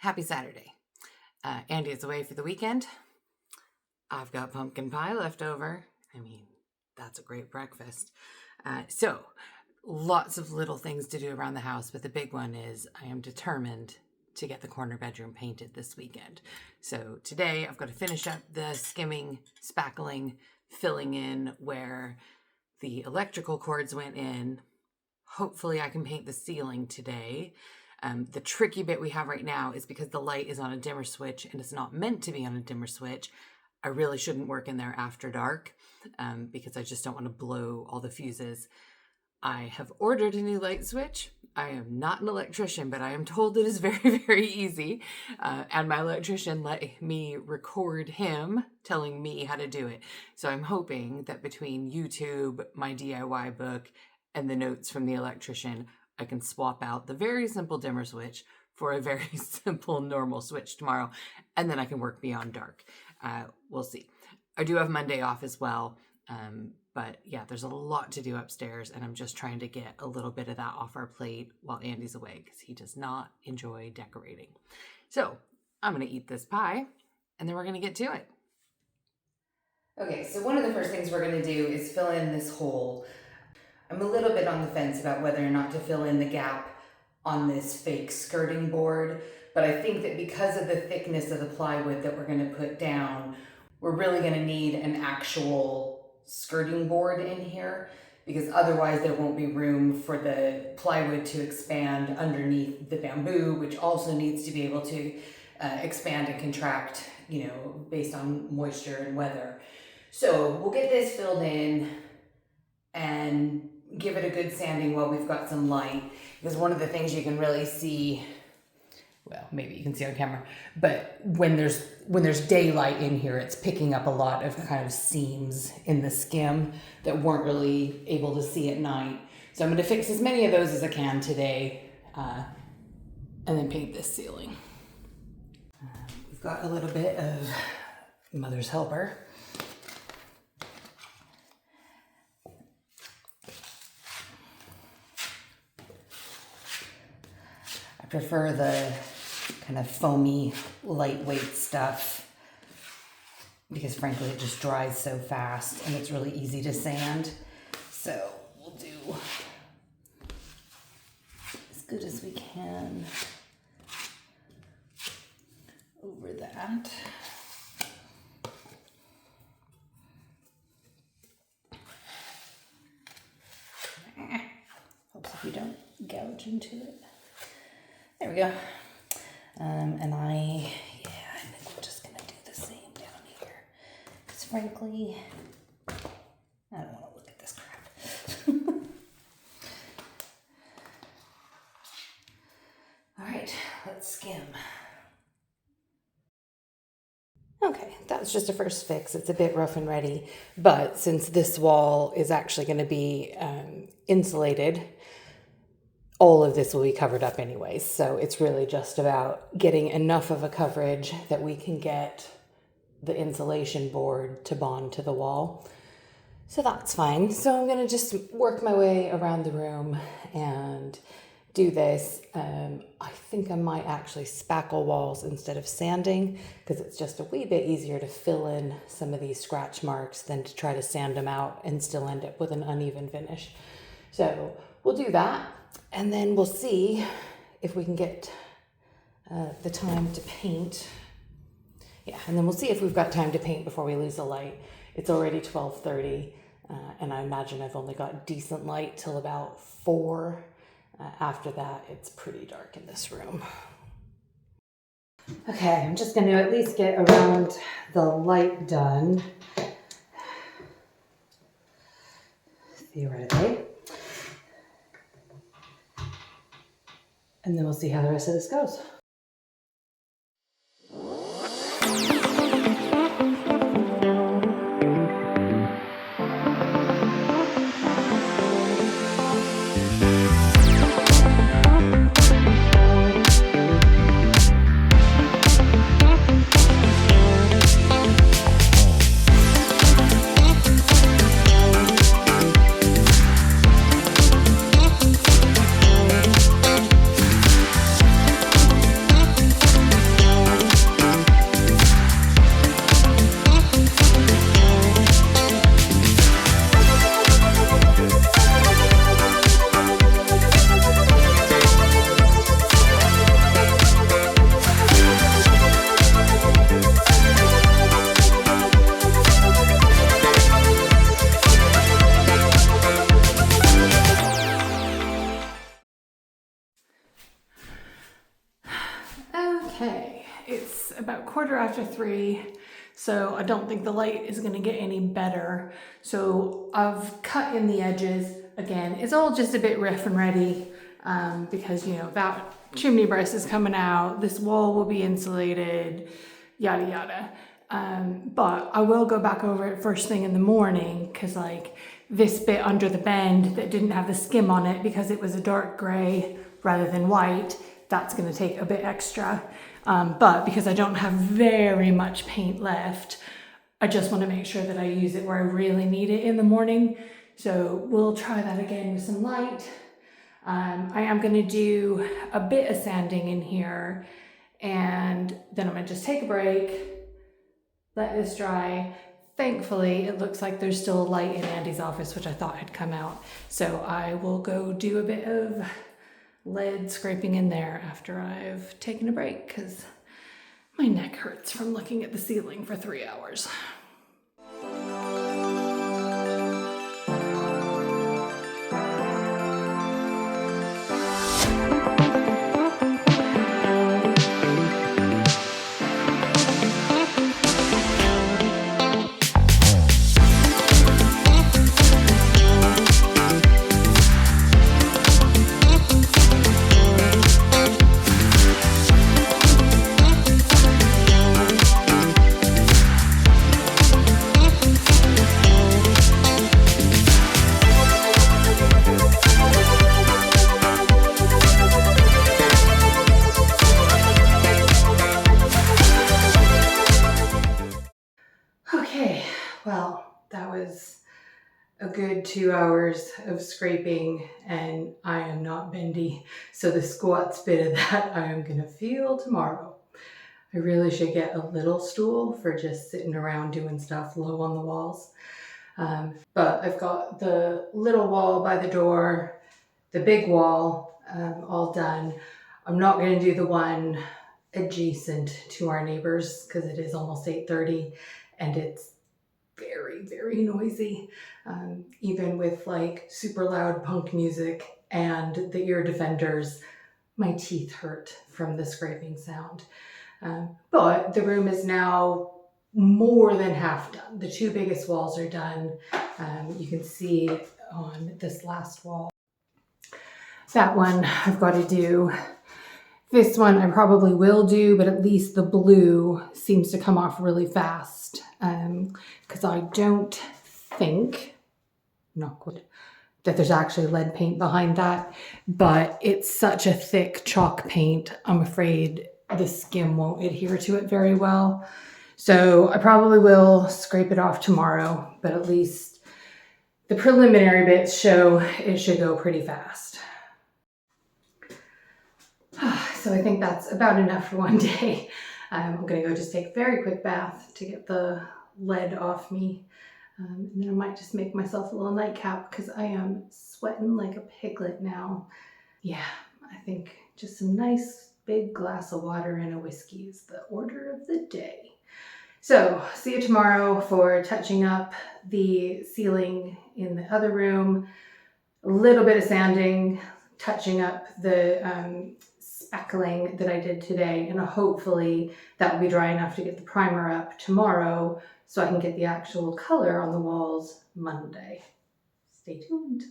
Happy Saturday. Andy is away for the weekend. I've got pumpkin pie left over. I mean, that's a great breakfast. So lots of little things to do around the house, but the big one is I am determined to get the corner bedroom painted this weekend. So today I've got to finish up the skimming, spackling, filling in where the electrical cords went in. Hopefully I can paint the ceiling today. The tricky bit we have right now is because the light is on a dimmer switch and it's not meant to be on a dimmer switch. I really shouldn't work in there after dark because I just don't want to blow all the fuses. I have ordered a new light switch. I am not an electrician, but I am told it is very, very easy. And my electrician let me record him telling me how to do it. So I'm hoping that between YouTube, my DIY book, and the notes from the electrician, I can swap out the very simple dimmer switch for a very simple normal switch tomorrow, and then I can work beyond dark. We'll see. I do have Monday off as well, but yeah, there's a lot to do upstairs, and I'm just trying to get a little bit of that off our plate while Andy's away because he does not enjoy decorating. So I'm going to eat this pie, and then we're going to get to it. Okay, so one of the first things we're going to do is fill in this hole. I'm a little bit on the fence about whether or not to fill in the gap on this fake skirting board, but I think that because of the thickness of the plywood that we're going to put down, we're really going to need an actual skirting board in here because otherwise there won't be room for the plywood to expand underneath the bamboo, which also needs to be able to expand and contract, based on moisture and weather. So we'll get this filled in and give it a good sanding while we've got some light, because one of the things you can really see, well, maybe you can see on camera, but when there's daylight in here, it's picking up a lot of kind of seams in the skim that weren't really able to see at night. So I'm going to fix as many of those as I can today, and then paint this ceiling. We've got a little bit of Mother's Helper. Prefer the kind of foamy, lightweight stuff because frankly it just dries so fast and it's really easy to sand. So we'll do as good as we can over that. Hopes if you don't gouge into it. There we go. And I think we're just going to do the same down here. Because frankly, I don't want to look at this crap. All right, let's skim. Okay, that's just a first fix. It's a bit rough and ready. But since this wall is actually going to be insulated, all of this will be covered up anyways. So it's really just about getting enough of a coverage that we can get the insulation board to bond to the wall. So that's fine. So I'm gonna just work my way around the room and do this. I think I might actually spackle walls instead of sanding because it's just a wee bit easier to fill in some of these scratch marks than to try to sand them out and still end up with an uneven finish. So we'll do that. And then we'll see if we can get the time to paint. Yeah, and then we'll see if we've got time to paint before we lose the light. It's already 12:30, and I imagine I've only got decent light till about 4. After that, it's pretty dark in this room. Okay, I'm just going to at least get around the light done. Theoretically. And then we'll see how the rest of this goes. Okay, it's about 3:15, so I don't think the light is gonna get any better. So I've cut in the edges. Again, it's all just a bit rough and ready because, you know, that chimney breast is coming out, this wall will be insulated, yada yada. But I will go back over it first thing in the morning because like this bit under the bend that didn't have the skim on it because it was a dark gray rather than white, that's going to take a bit extra. But because I don't have very much paint left, I just want to make sure that I use it where I really need it in the morning. So we'll try that again with some light. I am going to do a bit of sanding in here, and then I'm going to just take a break, let this dry. Thankfully, it looks like there's still a light in Andy's office, which I thought had come out. So I will go do a bit of lead scraping in there after I've taken a break because my neck hurts from looking at the ceiling for 3 hours. Okay, well, that was a good 2 hours of scraping and I am not bendy. So the squats bit of that I am gonna feel tomorrow. I really should get a little stool for just sitting around doing stuff low on the walls. But I've got the little wall by the door, the big wall all done. I'm not gonna do the one adjacent to our neighbors because it is almost 8:30 and it's very, very noisy. Even with like super loud punk music and the ear defenders, my teeth hurt from the scraping sound. But the room is now more than half done. The two biggest walls are done. You can see on this last wall. That one I've got to do. This one I probably will do, but at least the blue seems to come off really fast because I don't think, not good, that there's actually lead paint behind that, but it's such a thick chalk paint, I'm afraid the skim won't adhere to it very well. So I probably will scrape it off tomorrow, but at least the preliminary bits show it should go pretty fast. So I think that's about enough for one day. I'm gonna go just take a very quick bath to get the lead off me. And then I might just make myself a little nightcap because I am sweating like a piglet now. Yeah, I think just some nice big glass of water and a whiskey is the order of the day. So see you tomorrow for touching up the ceiling in the other room, a little bit of sanding, touching up the speckling that I did today, and hopefully that will be dry enough to get the primer up tomorrow so I can get the actual color on the walls Monday. Stay tuned.